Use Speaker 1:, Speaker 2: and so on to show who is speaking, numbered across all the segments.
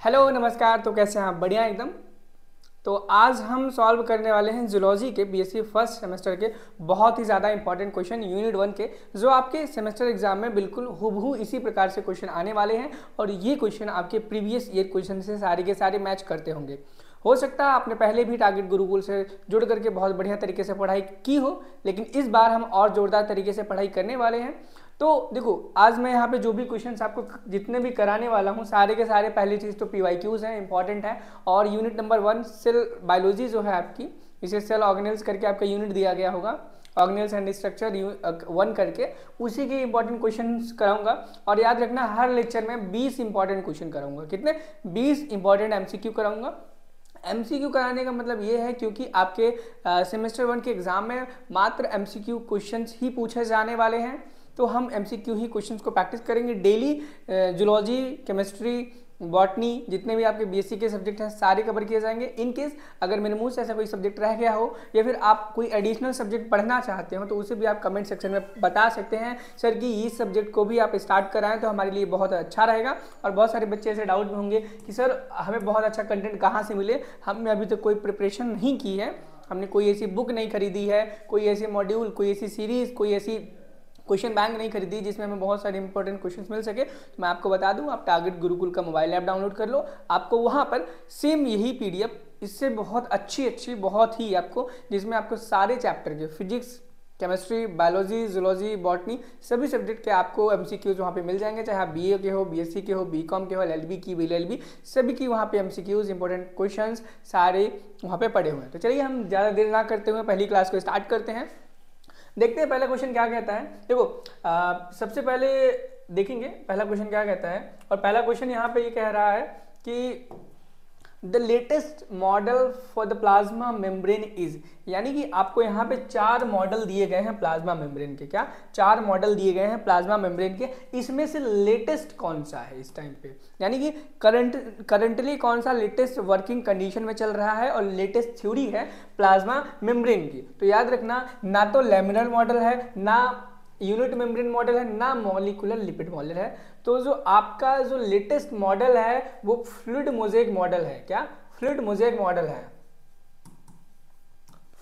Speaker 1: Hello नमस्कार। तो कैसे हैं आप? बढ़िया एकदम। तो आज हम सॉल्व करने वाले हैं जूलॉजी के बीएससी फर्स्ट सेमेस्टर के बहुत ही ज़्यादा इंपॉर्टेंट क्वेश्चन यूनिट 1 के, जो आपके सेमेस्टर एग्जाम में बिल्कुल हूबहू इसी प्रकार से क्वेश्चन आने वाले हैं। और ये क्वेश्चन आपके प्रीवियस ईयर क्वेश्चन से सारे के सारे मैच करते होंगे। हो सकता है आपने पहले भी टारगेट गुरुकुल से जुड़ करके बहुत बढ़िया तरीके से पढ़ाई की हो, लेकिन इस बार हम और जोरदार तरीके से पढ़ाई करने वाले हैं। तो देखो, आज मैं यहाँ पे जो भी क्वेश्चंस आपको जितने भी कराने वाला हूँ, सारे के सारे पहली चीज़ तो PYQs हैं, इंपॉर्टेंट है। और यूनिट नंबर 1 सेल बायोलॉजी जो है आपकी, इसे सेल ऑर्गेनेल्स करके आपका यूनिट दिया गया होगा, ऑर्गेनेल्स एंड स्ट्रक्चर 1 करके, उसी के इंपॉर्टेंट क्वेश्चन कराऊंगा। और याद रखना, हर लेक्चर में 20 इंपॉर्टेंट क्वेश्चन कराऊंगा। कितने? 20 इंपॉर्टेंट MCQ कराऊंगा। MCQ कराने का मतलब ये है क्योंकि आपके सेमेस्टर 1 के एग्जाम में मात्र MCQ क्वेश्चंस ही पूछे जाने वाले हैं, तो हम MCQ ही क्वेश्चंस को प्रैक्टिस करेंगे डेली। जूलॉजी, केमिस्ट्री, बॉटनी, जितने भी आपके BSc के सब्जेक्ट हैं सारे कवर किए जाएंगे। इन केस अगर मेरे मुंह से ऐसा कोई सब्जेक्ट रह गया हो या फिर आप कोई एडिशनल सब्जेक्ट पढ़ना चाहते हो, तो उसे भी आप कमेंट सेक्शन में बता सकते हैं सर कि इस सब्जेक्ट को भी आप स्टार्ट कराएं, तो हमारे लिए बहुत अच्छा रहेगा। और बहुत सारे बच्चे ऐसे डाउट में होंगे कि सर हमें बहुत अच्छा कंटेंट कहाँ से मिले, हमने अभी तक कोई प्रिपरेशन नहीं की है, हमने कोई ऐसी बुक नहीं खरीदी है, कोई ऐसे मॉड्यूल, कोई ऐसी सीरीज, कोई ऐसी क्वेश्चन बैंक नहीं खरीदी जिसमें हमें बहुत सारे इंपॉर्टेंट क्वेश्चंस मिल सके। तो मैं आपको बता दूं, आप टारगेट गुरुकुल का मोबाइल ऐप डाउनलोड कर लो। आपको वहां पर सेम यही PDF, इससे बहुत अच्छी बहुत ही आपको, जिसमें आपको सारे चैप्टर के physics, chemistry, biology, zoology, botany, सभी सब्जेक्ट के आपको MCQs वहाँ पे मिल जाएंगे। चाहे आप BA के हो, BSc के हो, BCom के हो, LLB की, BLLB, सभी की वहाँ पे MCQs, इंपॉर्टेंट क्वेश्चंस सारे वहाँ पे पड़े हुए हैं। तो चलिए हम ज़्यादा देर ना करते हुए पहली क्लास को स्टार्ट करते हैं। देखते हैं पहला क्वेश्चन क्या कहता है। देखो, सबसे पहले देखेंगे पहला क्वेश्चन क्या कहता है। और पहला क्वेश्चन यहाँ पे ये कह रहा है कि the latest model for the plasma membrane is, यानी कि आपको यहाँ पे 4 मॉडल दिए गए हैं प्लाज्मा मेम्ब्रेन के। क्या? 4 मॉडल दिए गए हैं प्लाज्मा मेम्ब्रेन के। इसमें से लेटेस्ट कौन सा है इस टाइम पे, यानी कि करंटली कौन सा लेटेस्ट वर्किंग कंडीशन में चल रहा है और लेटेस्ट थ्योरी है प्लाज्मा मेम्ब्रेन की। तो याद रखना, ना तो लैमिनर मॉडल है, ना यूनिट मेम्ब्रेन मॉडल है, ना मॉलिक्यूलर लिपिड मॉडल है। तो जो आपका जो लेटेस्ट मॉडल है वो फ्लूइड मोज़ेक मॉडल है। क्या? फ्लूइड मोज़ेक मॉडल है।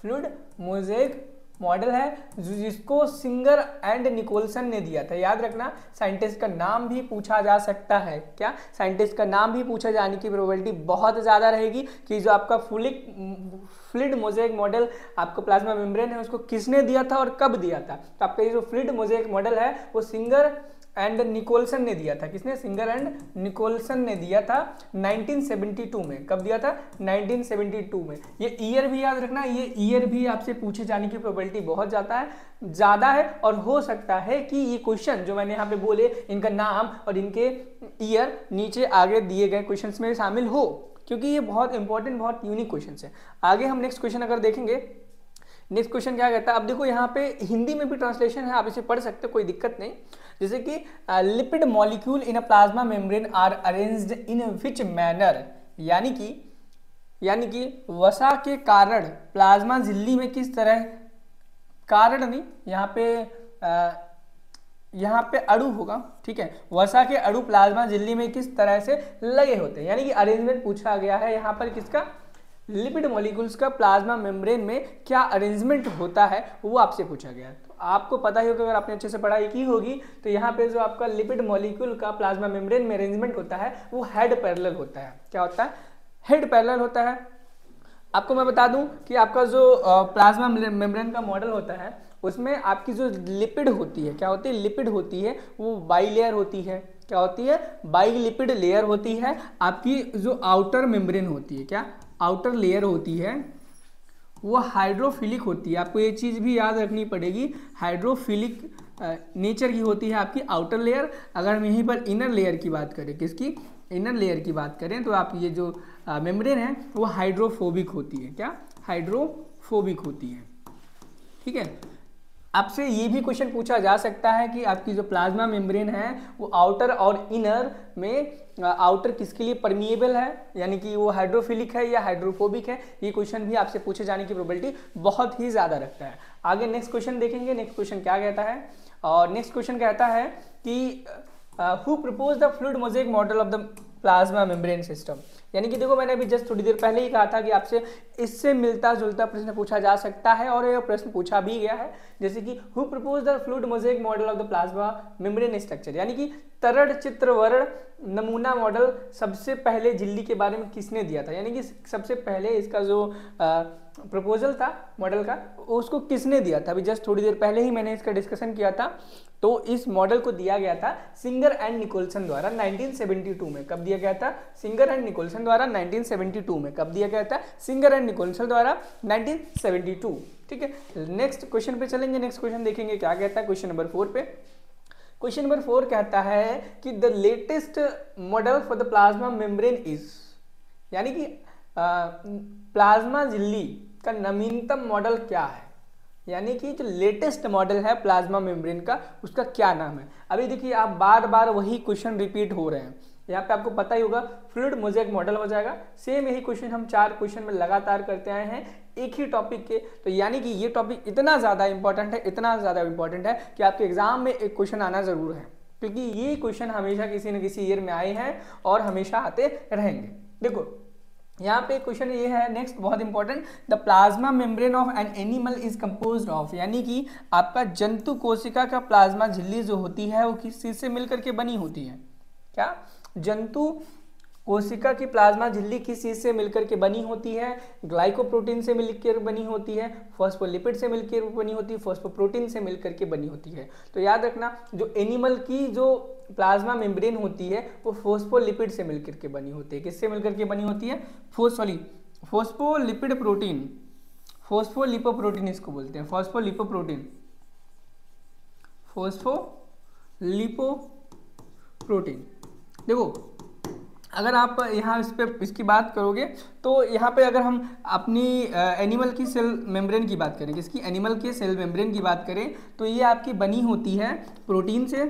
Speaker 1: फ्लूइड मोज़ेक मॉडल है जिसको सिंगर एंड निकोलसन ने दिया था। याद रखना, साइंटिस्ट का नाम भी पूछा जा सकता है। क्या? साइंटिस्ट का नाम भी पूछा जाने की प्रोबेबिलिटी बहुत ज़्यादा रहेगी कि जो आपका फ्लूइड मोज़ेक मॉडल आपको प्लाज्मा मेम्ब्रेन है उसको किसने दिया था और कब दिया था। तो आपका ये जो फ्लूइड मोज़ेक मॉडल है वो सिंगर एंड निकोलसन ने दिया था। किसने? सिंगर एंड निकोलसन ने दिया था 1972 में। कब दिया था? 1972 में। ये ईयर भी याद रखना, ये ईयर भी आपसे पूछे जाने की प्रोबेबिलिटी बहुत ज़्यादा है। और हो सकता है कि ये क्वेश्चन जो मैंने यहाँ पे बोले, इनका नाम और इनके ईयर नीचे आगे दिए गए क्वेश्चंस में शामिल हो, क्योंकि ये बहुत इंपॉर्टेंट, बहुत यूनिक क्वेश्चन है। आगे हम नेक्स्ट क्वेश्चन अगर देखेंगे, नेक्स्ट क्वेश्चन क्या कहता है। अब देखो, यहाँ पे हिंदी में भी ट्रांसलेशन है, आप इसे पढ़ सकते हो, कोई दिक्कत नहीं। जैसे कि lipid molecule in a plasma membrane are arranged in which manner, यानी कि वसा के कारण प्लाज्मा झिल्ली में किस तरह, कारण नहीं, यहाँ पे अणु होगा, ठीक है। वसा के अणु प्लाज्मा झिल्ली में किस तरह से लगे होते हैं, यानी कि अरेंजमेंट पूछा गया है यहाँ पर किसका? लिपिड मॉलिक्यूल्स का प्लाज्मा मेम्ब्रेन में क्या अरेंजमेंट होता है वो आपसे पूछा गया है। तो आपको पता ही होगा, अगर आपने अच्छे से पढ़ाई की होगी, तो यहाँ पे जो आपका लिपिड मॉलिक्यूल का प्लाज्मा मेम्ब्रेन में अरेंजमेंट होता है वो हेड पैरेलल होता है। क्या होता है? हेड पैरेलल होता है। आपको मैं बता दूं कि आपका जो प्लाज्मा मेम्ब्रेन का मॉडल होता है उसमें आपकी जो लिपिड होती है, क्या होती है? लिपिड होती है, वो बाइलेयर होती है। क्या होती है? बाइलिपिड लेयर होती है। आपकी जो आउटर मेम्ब्रेन होती है, क्या? आउटर लेयर होती है, वो हाइड्रोफिलिक होती है। आपको ये चीज़ भी याद रखनी पड़ेगी, हाइड्रोफिलिक नेचर की होती है आपकी आउटर लेयर। अगर हम यहीं पर इनर लेयर की बात करें, किसकी? इनर लेयर की बात करें, तो आप ये जो मेम्ब्रेन है वो हाइड्रोफोबिक होती है। क्या? हाइड्रोफोबिक होती है, ठीक है। आपसे ये भी क्वेश्चन पूछा जा सकता है कि आपकी जो प्लाज्मा मेम्ब्रेन है वो आउटर और इनर में, आउटर किसके लिए परमिएबल है, यानी कि वो हाइड्रोफिलिक है या हाइड्रोफोबिक है। ये क्वेश्चन भी आपसे पूछे जाने की प्रोबेबिलिटी बहुत ही ज़्यादा रखता है। आगे नेक्स्ट क्वेश्चन देखेंगे। नेक्स्ट क्वेश्चन क्या कहता है, और नेक्स्ट क्वेश्चन कहता है कि who propose the fluid mosaic model of the plasma membrane system. यानी कि देखो मैंने अभी जस्ट थोड़ी देर पहले ही कहा था कि आपसे इससे मिलता जुलता प्रश्न पूछा जा सकता है और यह प्रश्न पूछा भी गया है, जैसे कि who propose the fluid mosaic model of the plasma membrane structure, यानी कि तरड़ चित्र वर्ण नमूना मॉडल सबसे पहले झिल्ली के बारे में किसने दिया था, यानी कि सबसे पहले इसका जो प्रपोजल था मॉडल का उसको किसने दिया था। अभी जस्ट थोड़ी देर पहले ही मैंने इसका डिस्कशन किया था। तो इस मॉडल को दिया गया था सिंगर एंड निकोलसन द्वारा 1972 में। कब दिया गया था? सिंगर एंड निकोलसन द्वारा 1972 में। कब दिया गया था? सिंगर एंड निकोलसन द्वारा 1972। ठीक है, नेक्स्ट क्वेश्चन पे चलेंगे। नेक्स्ट क्वेश्चन देखेंगे क्या कहता है क्वेश्चन नंबर 4 पे। क्वेश्चन नंबर 4 कहता है कि the latest model for the plasma membrane is, यानी कि प्लाज्मा झिल्ली का नवीनतम मॉडल क्या है, यानी कि जो लेटेस्ट मॉडल है प्लाज्मा मेम्ब्रेन का उसका क्या नाम है। अभी देखिए आप बार बार वही क्वेश्चन रिपीट हो रहे हैं, यहाँ पे आपको पता ही होगा फ्लूइड मोज़ेक मॉडल हो जाएगा। सेम यही क्वेश्चन हम 4 क्वेश्चन में लगातार करते आए हैं एक ही टॉपिक के। तो यानी कि ये टॉपिक इतना ज़्यादा इंपॉर्टेंट है, इतना ज़्यादा इंपॉर्टेंट है कि आपके एग्जाम में एक क्वेश्चन आना ज़रूर है, क्योंकि ये क्वेश्चन हमेशा किसी न किसी ईयर में आए हैं और हमेशा आते रहेंगे। देखो यहाँ पे क्वेश्चन ये है नेक्स्ट बहुत important, the plasma membrane of an animal is composed of, यानी कि आपका जंतु कोशिका का प्लाज्मा झिल्ली जो होती है वो किस चीज से मिलकर के बनी होती है? क्या जंतु कोशिका की प्लाज्मा झिल्ली किस चीज से मिलकर के बनी होती है? ग्लाइकोप्रोटीन से मिलकर बनी होती है, फॉस्फोलिपिड से मिलकर बनी होती है, फॉस्फोप्रोटीन से मिलकर के बनी होती है। तो याद रखना जो एनिमल की जो प्लाज्मा मेम्ब्रेन होती है वो फॉस्फोलिपिड से मिलकर के बनी होती है। किससे मिलकर के बनी होती है? फॉस्फोलिपिड प्रोटीन, फॉस्फोलिपोप्रोटीन इसको बोलते हैं, फॉस्फोलिपोप्रोटीन, फॉस्फोलिपोप्रोटीन। देखो अगर आप यहाँ इस पे इसकी बात करोगे तो यहाँ पे अगर हम अपनी एनिमल की सेल मेम्ब्रेन की बात करें, किसकी? एनिमल के सेल मेम्ब्रेन की बात करें तो ये आपकी बनी होती है प्रोटीन से,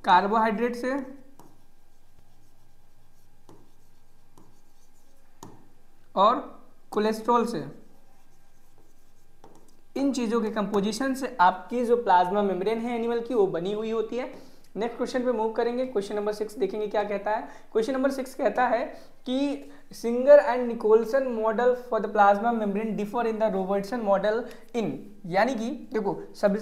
Speaker 1: कार्बोहाइड्रेट से और कोलेस्ट्रॉल से। इन चीज़ों के कंपोजिशन से आपकी जो प्लाज्मा मेम्ब्रेन है एनिमल की वो बनी हुई होती है। नेक्स्ट क्वेश्चन पे मूव करेंगे। क्वेश्चन नंबर 6 देखेंगे क्या कहता है। क्वेश्चन नंबर 6 कहता है कि Singer and Nicolson model for the plasma membrane differ in the Robertson model in, यानी कि देखो सब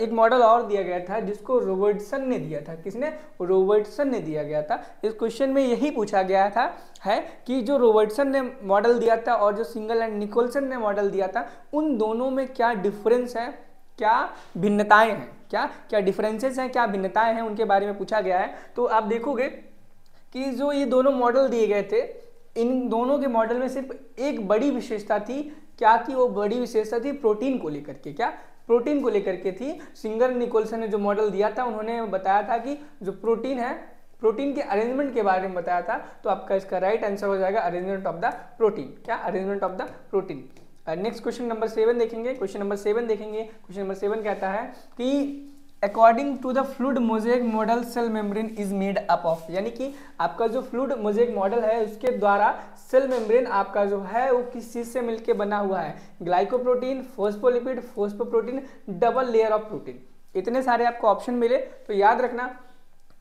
Speaker 1: एक मॉडल और दिया गया था जिसको रॉबर्टसन ने दिया था। किसने? रॉबर्टसन ने दिया गया था। इस क्वेश्चन में यही पूछा गया था है कि जो रॉबर्टसन ने मॉडल दिया था और जो सिंगर एंड निकोलसन ने मॉडल दिया था उन दोनों में क्या डिफरेंस है, क्या भिन्नताएं हैं, क्या डिफरेंसेस हैं, क्या भिन्नताएं हैं, उनके बारे में पूछा गया है। तो आप देखोगे कि जो ये दोनों मॉडल दिए गए थे इन दोनों के मॉडल में सिर्फ एक बड़ी विशेषता थी। क्या थी वो बड़ी विशेषता? थी प्रोटीन को लेकर के। क्या? प्रोटीन को लेकर के थी। सिंगर निकोलसन ने जो मॉडल दिया था उन्होंने बताया था कि जो प्रोटीन है प्रोटीन के अरेंजमेंट के बारे में बताया था। तो आपका इसका राइट आंसर हो जाएगा अरेंजमेंट ऑफ द प्रोटीन। क्या? Arrangement of the protein. Next question number 7 देखेंगे। क्वेश्चन नंबर 7 देखेंगे। क्वेश्चन नंबर 7 कहता है कि according to the fluid mosaic model cell membrane is made up of, यानी कि आपका जो फ्लूइड मोज़ेक मॉडल है उसके द्वारा सेल मेम्ब्रेन आपका जो है वो किस चीज से मिलकर बना हुआ है? Glycoprotein, phospholipid, phosphoprotein, double layer of protein. इतने सारे आपको ऑप्शन मिले तो याद रखना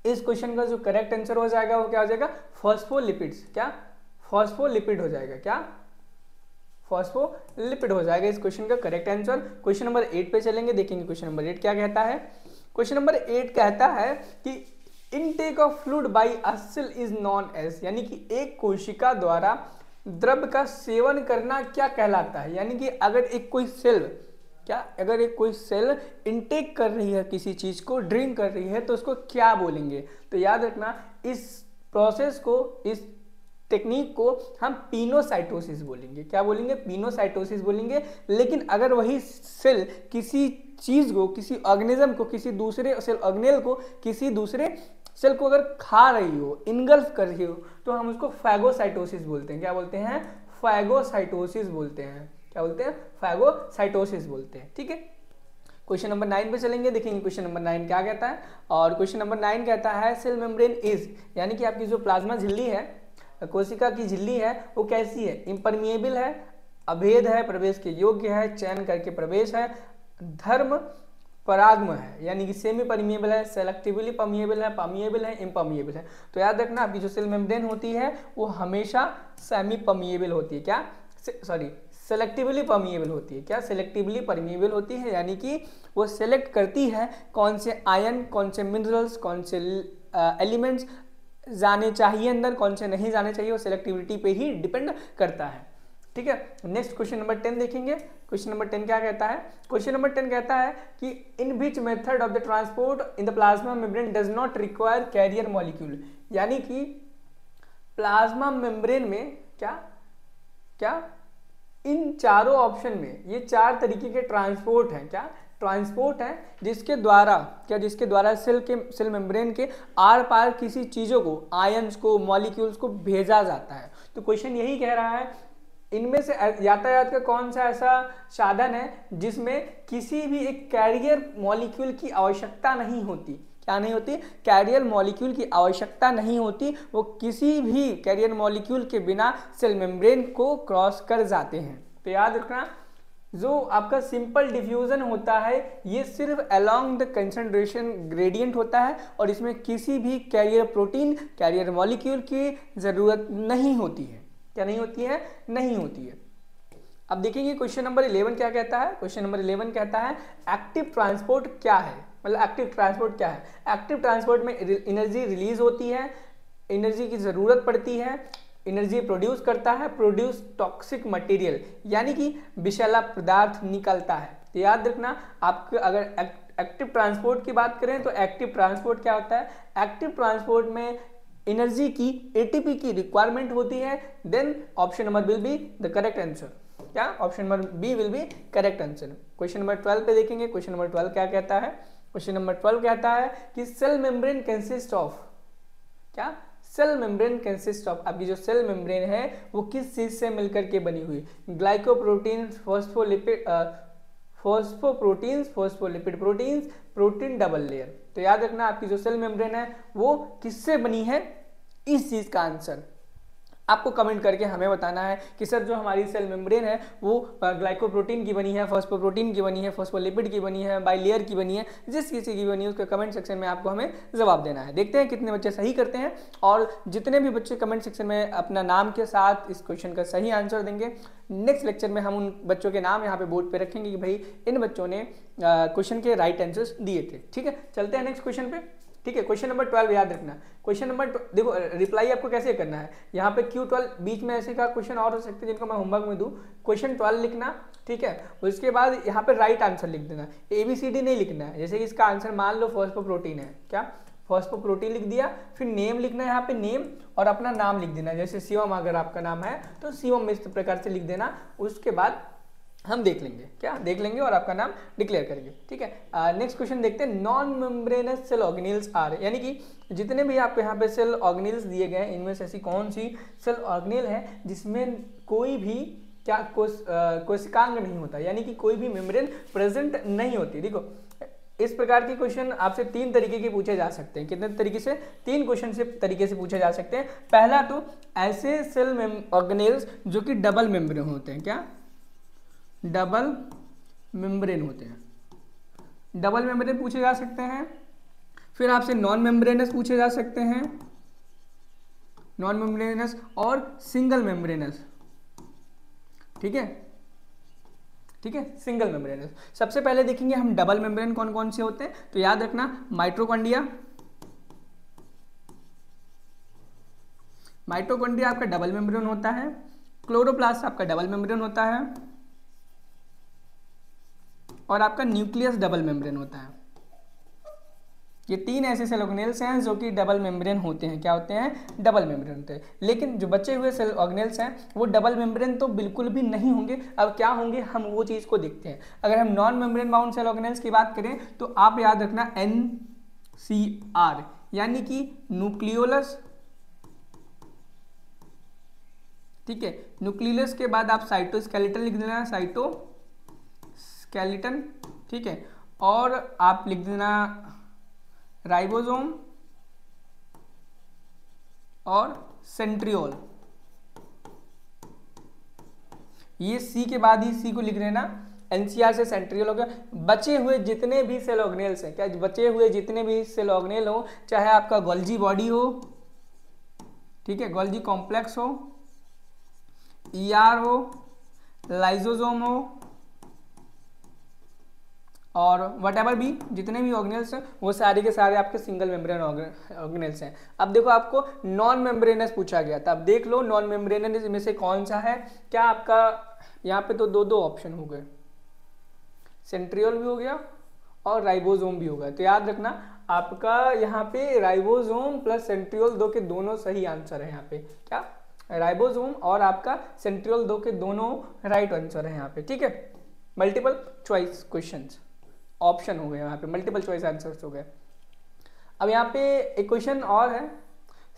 Speaker 1: इस क्वेश्चन का जो करेक्ट आंसर हो जाएगा वो क्या हो जाएगा? फॉस्फोलिपिड्स। क्या? फॉस्फोलिपिड हो जाएगा। क्या? फॉस्फोलिपिड हो जाएगा इस क्वेश्चन का करेक्ट आंसर। क्वेश्चन नंबर 8 पे चलेंगे, देखेंगे क्वेश्चन नंबर 8 क्या कहता है। क्वेश्चन नंबर 8 कहता है कि intake of fluid by a cell is known as, यानी कि एक कोशिका द्वारा द्रव का सेवन करना क्या कहलाता है? यानी कि अगर एक कोई सेल इनटेक कर रही है किसी चीज को, ड्रिंक कर रही है तो उसको क्या बोलेंगे? तो याद रखना इस प्रोसेस को, इस टेक्निक को हम पिनोसाइटोसिस बोलेंगे। क्या बोलेंगे? पिनोसाइटोसिस बोलेंगे। लेकिन अगर वही सेल किसी चीज को, किसी ऑर्गेनिज्म को, किसी दूसरे सेल ऑर्गेनेल को, किसी दूसरे सेल को अगर खा रही हो, इनगल्फ कर रही हो तो हम उसको फैगोसाइटोसिस बोलते हैं। क्या बोलते हैं? फैगोसाइटोसिस बोलते हैं। क्या बोलते हैं? फैगोसाइटोसिस बोलते हैं। ठीक है, क्वेश्चन नंबर 9 पे चलेंगे, देखेंगे क्वेश्चन नंबर 9 क्या कहता है। और क्वेश्चन नंबर 9 कहता है सेल मेम्ब्रेन इज, यानी कि आपकी जो प्लाज्मा झिल्ली है, कोशिका की झिल्ली है वो कैसी है? इम्परमिएबल है, अभेद है, प्रवेश के योग्य है, चयन करके प्रवेश है, धर्म पराग्म है, यानी कि सेमी परमिएबल है, सेलेक्टिवली परमिएबल है, इम्परमिएबल है। तो याद रखना आपकी जो सेल मेम्ब्रेन होती है वो हमेशा सेमी परमिएबल होती है, क्या सॉरी सेलेक्टिवली परमिएबल होती है, क्या सेलेक्टिवली परमिएबल होती है, यानी कि वो सेलेक्ट करती है कौन से आयन, कौन से मिनरल्स, कौन से एलिमेंट्स जाने चाहिए अंदर, कौन से नहीं जाने चाहिए, वो सेलेक्टिविटी पे ही डिपेंड करता है। ठीक है, नेक्स्ट क्वेश्चन नंबर 10 देखेंगे। क्वेश्चन नंबर 10 क्या कहता है? क्वेश्चन नंबर 10 कहता है कि in which method of the transport in the plasma membrane does not require carrier molecule, यानी कि प्लाज्मा मेम्ब्रेन में क्या इन चारों ऑप्शन में ये 4 तरीके के ट्रांसपोर्ट हैं, क्या ट्रांसपोर्ट है जिसके द्वारा सेल मेम्ब्रेन के आर पार किसी चीज़ों को, आयंस को, मॉलिक्यूल्स को भेजा जाता है। तो क्वेश्चन यही कह रहा है इनमें से यातायात का कौन सा ऐसा साधन है जिसमें किसी भी एक कैरियर मॉलिक्यूल की आवश्यकता नहीं होती, क्या नहीं होती? कैरियर मॉलिक्यूल की आवश्यकता नहीं होती, वो किसी भी कैरियर मॉलिक्यूल के बिना सेल मेम्ब्रेन को क्रॉस कर जाते हैं। तो याद रखना जो आपका सिंपल डिफ्यूजन होता है ये सिर्फ अलोंग द कंसंट्रेशन ग्रेडियंट होता है और इसमें किसी भी कैरियर प्रोटीन, कैरियर मॉलिक्यूल की ज़रूरत नहीं होती है। क्या नहीं होती है? नहीं होती है। अब देखेंगे क्वेश्चन नंबर 11 क्या कहता है। क्वेश्चन नंबर 11 कहता है एक्टिव ट्रांसपोर्ट क्या है, मतलब एक्टिव ट्रांसपोर्ट क्या है? एक्टिव ट्रांसपोर्ट में एनर्जी रिलीज होती है, एनर्जी की ज़रूरत पड़ती है, एनर्जी प्रोड्यूस करता है, प्रोड्यूस टॉक्सिक मटेरियल, यानी कि विषैला पदार्थ निकलता है। तो याद रखना आपको अगर एक्टिव ट्रांसपोर्ट की बात करें तो एक्टिव ट्रांसपोर्ट क्या होता है? एक्टिव ट्रांसपोर्ट में एनर्जी की एटीपी की रिक्वायरमेंट होती है, then option number will be the correct answer. क्या? Option number B will be correct answer. Question number 12 पे देखेंगे। क्वेश्चन नंबर 12 क्या कहता है? क्वेश्चन नंबर 12 कहता है कि सेल मेम्ब्रेन कंसिस्ट ऑफ, क्या? सेल मेम्ब्रेन कंसिस्ट ऑफ, आपकी जो सेल मेम्ब्रेन है वो किस चीज से मिलकर के बनी हुई? Glycoprotein, phospholipid proteins, protein double layer. तो याद रखना आपकी जो सेल मेम्ब्रेन है वो किससे बनी है, इस चीज का आंसर आपको कमेंट करके हमें बताना है कि सर जो हमारी सेल मेम्ब्रेन है वो ग्लाइकोप्रोटीन की बनी है, फॉस्फोप्रोटीन की बनी है, फॉस्फोलिपिड की बनी है, बाइलेयर की बनी है, जिस किसी की बनी है उसके कमेंट सेक्शन में आपको हमें जवाब देना है। देखते हैं कितने बच्चे सही करते हैं और जितने भी बच्चे कमेंट सेक्शन में अपना नाम के साथ इस क्वेश्चन का सही आंसर देंगे, नेक्स्ट लेक्चर में हम उन बच्चों के नाम यहाँ पे बोर्ड पे रखेंगे कि भाई इन बच्चों ने क्वेश्चन के राइट आंसर्स दिए थे। ठीक है, चलते हैं नेक्स्ट क्वेश्चन पे। ठीक है, क्वेश्चन नंबर 12 याद रखना। क्वेश्चन नंबर देखो रिप्लाई आपको कैसे करना है, यहाँ पे Q12 बीच में ऐसे का क्वेश्चन और हो सकते हैं जिनको मैं होमवर्क में दूँ। क्वेश्चन 12 लिखना, ठीक है, उसके बाद यहाँ पे राइट आंसर लिख देना, ABCD नहीं लिखना है। जैसे कि इसका आंसर मान लो फॉस्फोप्रोटीन है, क्या फॉस्फोप्रोटीन लिख दिया, फिर नेम लिखना है, यहाँ पे नेम और अपना नाम लिख देना। जैसे शिवम अगर आपका नाम है तो शिवम इस प्रकार से लिख देना, उसके बाद हम देख लेंगे, क्या देख लेंगे और आपका नाम डिक्लेयर करेंगे। ठीक है, नेक्स्ट क्वेश्चन देखते हैं। Non membranous cell organelles are, यानी कि जितने भी आपको यहाँ पे सेल ऑर्गेनेल्स दिए गए हैं इनमें से ऐसी कौन सी सेल ऑर्गेनेल है जिसमें कोई भी क्या कोशिकांग नहीं होता, यानी कि कोई भी मेम्ब्रेन प्रेजेंट नहीं होती। देखो इस प्रकार के क्वेश्चन आपसे 3 तरीके के पूछे जा सकते हैं। कितने तरीके से? 3 क्वेश्चन से तरीके से पूछे जा सकते हैं। पहला तो ऐसे सेल ऑर्गेनेल्स जो कि डबल मेम्ब्रेन होते हैं, क्या डबल मेम्ब्रेन होते हैं, डबल मेम्ब्रेन पूछे जा सकते हैं। फिर आपसे नॉन मेम्ब्रेनस पूछे जा सकते हैं, नॉन मेम्ब्रेनस और सिंगल मेम्ब्रेनस। ठीक है, ठीक है, सिंगल मेम्ब्रेनस। सबसे पहले देखेंगे हम डबल मेम्ब्रेन कौन कौन से होते हैं। तो याद रखना माइटोकॉन्ड्रिया, माइटोकॉन्ड्रिया आपका डबल मेम्ब्रेन होता है। क्लोरोप्लास्ट आपका डबल मेम्ब्रेन होता है और आपका न्यूक्लियस डबल मेम्ब्रेन होता है। ये 3 ऐसे सेल ऑर्गेनेल्स हैं जो कि डबल मेम्ब्रेन होते हैं। क्या होते हैं? डबल मेम्ब्रेन होते हैं। लेकिन जो बचे हुए सेल ऑर्गेनेल्स हैं वो डबल मेम्ब्रेन तो बिल्कुल भी नहीं होंगे। अब क्या होंगे हम वो चीज़ को देखते हैं। अगर हम non membrane bound cell organelles की बात करें तो आप याद रखना NCR, यानी कि न्यूक्लियोलस। ठीक है, न्यूक्लियोलस के बाद आप साइटोस्केलेटन लिख देना, साइटोस्केलेटन। ठीक है, और आप लिख देना राइबोसोम और सेंट्रियोल। ये C के बाद ही C को लिख लेना, एनसीआर से सेंट्रियोल हो गया, बचे हुए जितने भी सेल ऑर्गेनेल्स हैं, क्या बचे हुए जितने भी सेल ऑर्गेनेल हो, चाहे आपका गोल्जी बॉडी हो, ठीक है, गोल्जी कॉम्प्लेक्स हो, ईआर हो, लाइजोसोम हो, और वट एवर भी जितने भी ऑर्गेनेल्स हैं वो सारे के सारे आपके सिंगल मेम्ब्रेन ऑर्गेनेल्स हैं। अब देखो आपको नॉन मेम्ब्रेनस पूछा गया था, अब देख लो नॉन मेम्ब्रेनस में से कौन सा है। क्या आपका यहाँ पे तो दो ऑप्शन हो गए, सेंट्रियोल भी हो गया और राइबोसोम भी हो गया। तो याद रखना आपका यहाँ पे राइबोसोम प्लस सेंट्रियोल दो के दोनों सही आंसर है। यहाँ पे क्या राइबोसोम और आपका सेंट्रियोल दो के दोनों राइट आंसर है यहाँ पे, ठीक है। मल्टीपल चॉइस क्वेश्चंस ऑप्शन हो गए, यहाँ पे मल्टीपल चॉइस आंसर्स हो गए। अब यहाँ पे एक क्वेश्चन और है,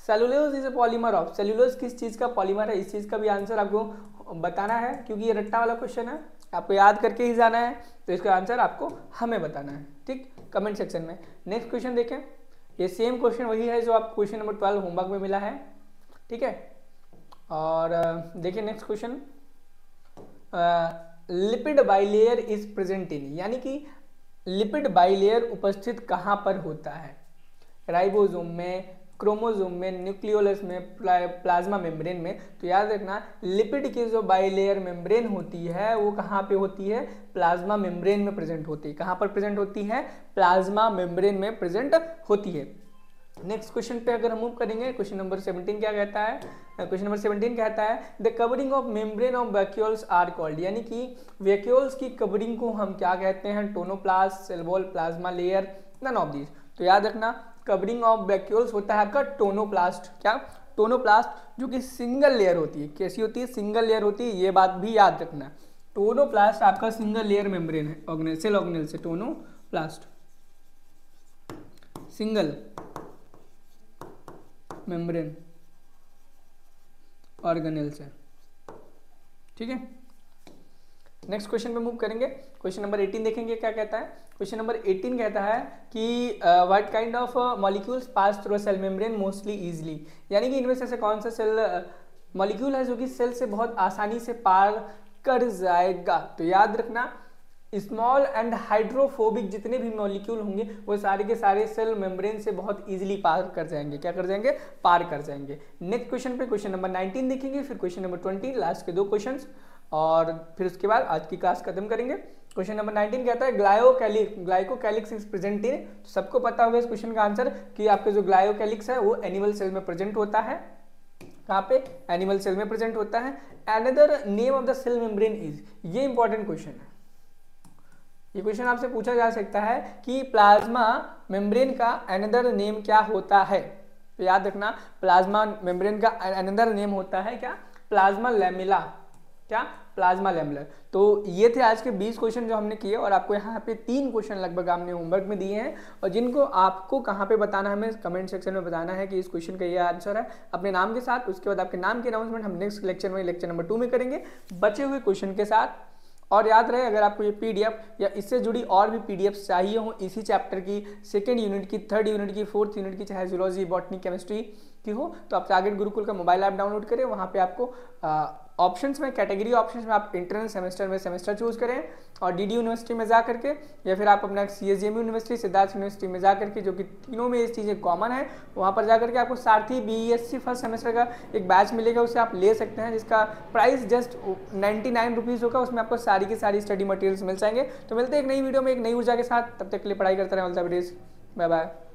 Speaker 1: cellulose is a polymer of, cellulose किस चीज का पॉलीमर है, इस चीज का भी आंसर आपको बताना है, क्योंकि ये रट्टा वाला क्वेश्चन है, आपको याद करके ही जाना है, तो इसका आंसर आपको हमें बताना है, ठीक, कमेंट सेक्शन में। नेक्स्ट क्वेश्चन देखें, ये सेम क्वेश्चन वही है जो आप क्वेश्चन नंबर 12 होमवर्क में मिला है, ठीक है। और देखिए next question, lipid bilayer is present in, यानी कि लिपिड बाइलेयर उपस्थित कहाँ पर होता है, राइबोसोम में, क्रोमोसोम में, न्यूक्लियोलस में, प्लाज्मा मेम्ब्रेन में। तो याद रखना लिपिड की जो बाइलेयर मेम्ब्रेन होती है वो कहाँ पे होती है, प्लाज्मा मेम्ब्रेन में प्रेजेंट होती है। कहाँ पर प्रेजेंट होती है, प्लाज्मा मेम्ब्रेन में प्रेजेंट होती है। नेक्स्ट क्वेश्चन पे अगर हम मूव करेंगे, क्वेश्चन नंबर 17 क्या कहता है, क्वेश्चन नंबर 17 कहता है the covering of membrane of vacuoles are called, यानी कि वैक्यूल्स की कवरिंग को हम क्या कहते हैं, tonoplast, cell wall, plasma layer, none of these. तो याद रखना कवरिंग ऑफ वैक्यूल्स होता है आपका टोनोप्लास्ट, क्या टोनोप्लास्ट, जो कि सिंगल लेयर होती है। कैसी होती है, सिंगल लेयर होती है, ये बात भी याद रखना। टोनोप्लास्ट आपका सिंगल लेयर मेम्ब्रेन है, ऑर्गेनेल सेल ऑर्गेनेल से, टोनोप्लास्ट सिंगल मेम्ब्रेन ऑर्गेनेल से, ठीक है। नेक्स्ट क्वेश्चन पे मूव करेंगे, क्वेश्चन नंबर 18 देखेंगे क्या कहता है। क्वेश्चन नंबर 18 कहता है कि what kind of molecules pass through cell membrane mostly easily, यानी कि इनमें से कौन सा सेल मॉलिक्यूल है जो कि सेल से बहुत आसानी से पार कर जाएगा। तो याद रखना स्मॉल एंड हाइड्रोफोबिक जितने भी मॉलिक्यूल होंगे वो सारे के सारे सेल मेम्ब्रेन से बहुत इजीली पार कर जाएंगे, क्या कर जाएंगे, पार कर जाएंगे। नेक्स्ट क्वेश्चन पे क्वेश्चन नंबर 19 देखेंगे, फिर क्वेश्चन नंबर 20, लास्ट के दो क्वेश्चंस, और फिर उसके बाद आज की क्लास खत्म करेंगे। क्वेश्चन नंबर 19 कहता है ग्लाइकोकैलिक्स इज प्रेजेंट इन, तो सबको पता होगा इस क्वेश्चन का आंसर कि आपके जो ग्लाइकोकैलिक्स है वो एनिमल सेल में प्रेजेंट होता है। कहाँ पे, एनिमल सेल में प्रेजेंट होता है। Another name of the cell membrane is, ये इंपॉर्टेंट क्वेश्चन है, ये क्वेश्चन आपसे पूछा जा सकता है कि प्लाज्मा मेम्ब्रेन का अनदर नेम क्या होता है। तो याद रखना प्लाज्मा मेम्ब्रेन का अनदर नेम होता है क्या, प्लाज्मा लैमेला, क्या, प्लाज्मा लैमेलर। तो ये थे आज के 20 क्वेश्चन जो हमने किए, और आपको यहाँ पे 3 क्वेश्चन लगभग हमने होमवर्क में दिए हैं, और जिनको आपको कहाँ पे बताना है, हमें कमेंट सेक्शन में बताना है कि इस क्वेश्चन का ये आंसर है अपने नाम के साथ। उसके बाद आपके नाम की अनाउंसमेंट हम नेक्स्ट लेक्चर में, लेक्चर नंबर 2 में करेंगे बचे हुए क्वेश्चन के साथ। और याद रहे अगर आपको ये पीडीएफ या इससे जुड़ी और भी पीडीएफ चाहिए हो, इसी चैप्टर की, सेकेंड यूनिट की, थर्ड यूनिट की, फोर्थ यूनिट की, चाहे जूलॉजी, बॉटनी, केमिस्ट्री की हो, तो आप टारगेट गुरुकुल का मोबाइल ऐप डाउनलोड करें। वहाँ पे आपको ऑप्शंस में, कैटेगरी ऑप्शंस में आप इंटरनल सेमेस्टर में सेमेस्टर चूज करें, और डीडी यूनिवर्सिटी में जा करके, या फिर आप अपना सीएसजेएमयू यूनिवर्सिटी, सिद्धार्थ यूनिवर्सिटी में जा करके, जो कि तीनों में ये चीज़ें कॉमन है, वहाँ पर जा करके आपको सारथी बीएससी फर्स्ट सेमेस्टर का एक बैच मिलेगा, उसे आप ले सकते हैं, जिसका प्राइस जस्ट 99 रुपीज़ होगा। उसमें आपको सारी की सारी स्टडी मटेरियल्स मिल जाएंगे। तो मिलते हैं एक नई वीडियो में एक नई ऊर्जा के साथ, तब तक के लिए पढ़ाई करते रहें। All the best, bye bye.